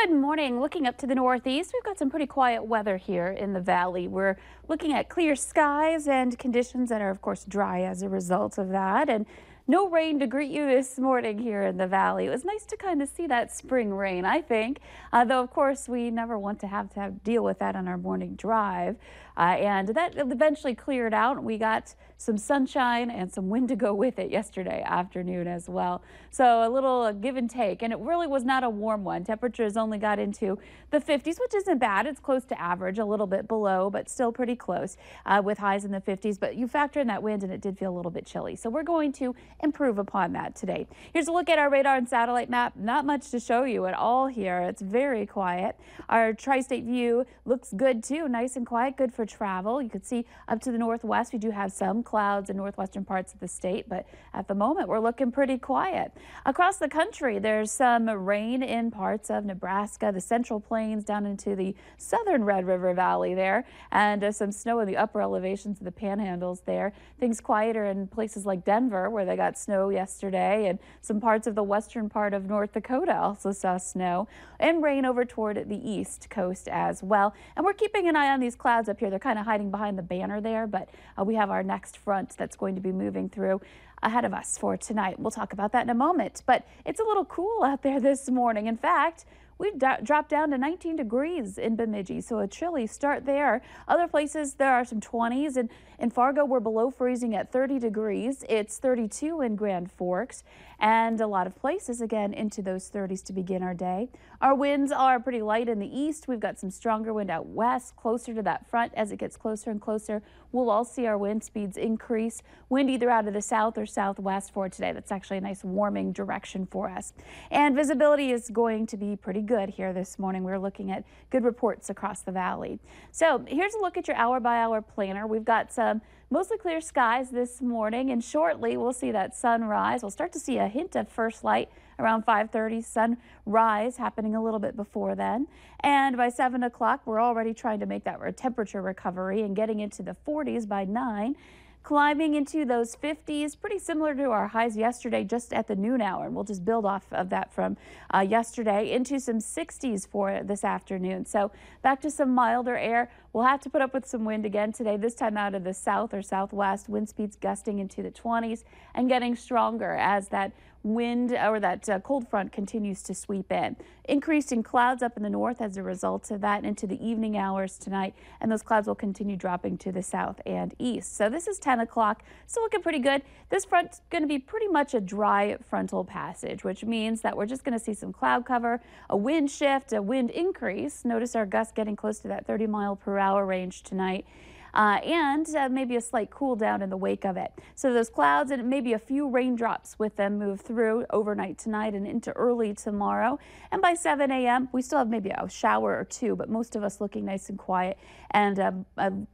Good morning. Looking up to the northeast, we've got some pretty quiet weather here in the valley. We're looking at clear skies and conditions that are, of course, dry as a result of that. And no rain to greet you this morning here in the valley. It was nice to kind of see that spring rain, I think, though, of course, we never want to have deal with that on our morning drive. And that eventually cleared out. We got some sunshine and some wind to go with it yesterday afternoon as well. So a little give and take, and it really was not a warm one. Temperatures only got into the 50s, which isn't bad. It's close to average, a little bit below, but still pretty close with highs in the 50s. But you factor in that wind and it did feel a little bit chilly. So we're going to improve upon that today. Here's a look at our radar and satellite map. Not much to show you at all here. It's very quiet. Our tri-state view looks good too. Nice and quiet, good for travel. You can see up to the northwest, we do have some clouds in northwestern parts of the state, but at the moment we're looking pretty quiet. Across the country, there's some rain in parts of Nebraska, the Central Plains down into the southern Red River Valley there, and some snow in the upper elevations of the panhandles there. Things quieter in places like Denver, where they got snow yesterday, and some parts of the western part of North Dakota also saw snow, and rain over toward the east coast as well. And we're keeping an eye on these clouds up here. They're kind of hiding behind the banner there, but we have our next front that's going to be moving through ahead of us for tonight. We'll talk about that in a moment, but it's a little cool out there this morning. In fact, we've dropped down to 19 degrees in Bemidji, so a chilly start there. Other places, there are some 20s, and in Fargo, we're below freezing at 30 degrees. It's 32 in Grand Forks, and a lot of places, again, into those 30s to begin our day. Our winds are pretty light in the east. We've got some stronger wind out west, closer to that front. As it gets closer and closer, we'll all see our wind speeds increase. Wind either out of the south or southwest for today. That's actually a nice warming direction for us. And visibility is going to be pretty good here this morning. We're looking at good reports across the valley. So here's a look at your hour-by-hour planner. We've got some mostly clear skies this morning, and shortly we'll see that sunrise. We'll start to see a hint of first light around 5:30, sunrise happening a little bit before then. And by 7 o'clock, we're already trying to make that temperature recovery and getting into the 40s by 9. Climbing into those 50s, pretty similar to our highs yesterday just at the noon hour. And we'll just build off of that from yesterday into some 60s for this afternoon. So back to some milder air. We'll have to put up with some wind again today, this time out of the south or southwest. Wind speeds gusting into the 20s and getting stronger as that wind or that cold front continues to sweep in. Increasing clouds up in the north as a result of that into the evening hours tonight, and those clouds will continue dropping to the south and east. So this is 10 o'clock, still looking pretty good. This front's going to be pretty much a dry frontal passage, which means that we're just going to see some cloud cover, a wind shift, a wind increase. Notice our gusts getting close to that 30-mile-per-hour range tonight. And maybe a slight cool down in the wake of it. So those clouds and maybe a few raindrops with them move through overnight tonight and into early tomorrow. And by 7 a.m., we still have maybe a shower or two, but most of us looking nice and quiet, and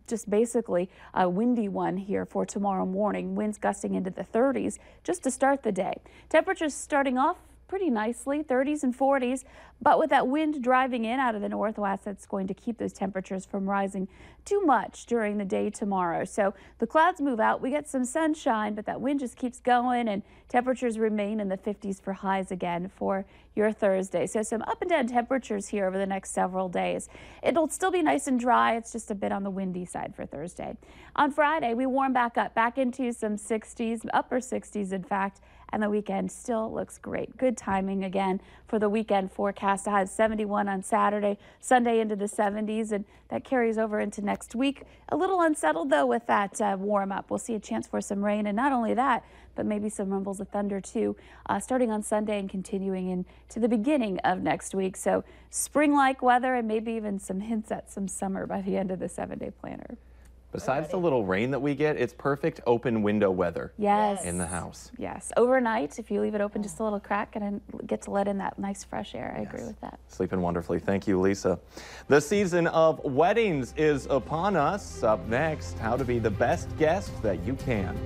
just basically a windy one here for tomorrow morning. Winds gusting into the 30s just to start the day. Temperatures starting off pretty nicely, 30s and 40s, but with that wind driving in out of the northwest, that's going to keep those temperatures from rising too much during the day tomorrow. So the clouds move out, we get some sunshine, but that wind just keeps going, and temperatures remain in the 50s for highs again for your Thursday. So some up and down temperatures here over the next several days. It'll still be nice and dry. It's just a bit on the windy side for Thursday. On Friday, we warm back up, back into some 60s, upper 60s in fact, and the weekend still looks great. Good timing again for the weekend forecast. I had 71 on Saturday, Sunday into the 70s, and that carries over into next week. A little unsettled though with that warm up. We'll see a chance for some rain, and not only that, but maybe some rumbles of thunder too, starting on Sunday and continuing into the beginning of next week. So spring-like weather and maybe even some hints at some summer by the end of the 7-day planner. Besides the little rain that we get, it's perfect open window weather. Yes. In the house. Yes. Overnight, if you leave it open just a little crack and get to let in that nice fresh air. I agree with that. Sleeping wonderfully. Thank you, Lisa. The season of weddings is upon us. Up next, how to be the best guest that you can.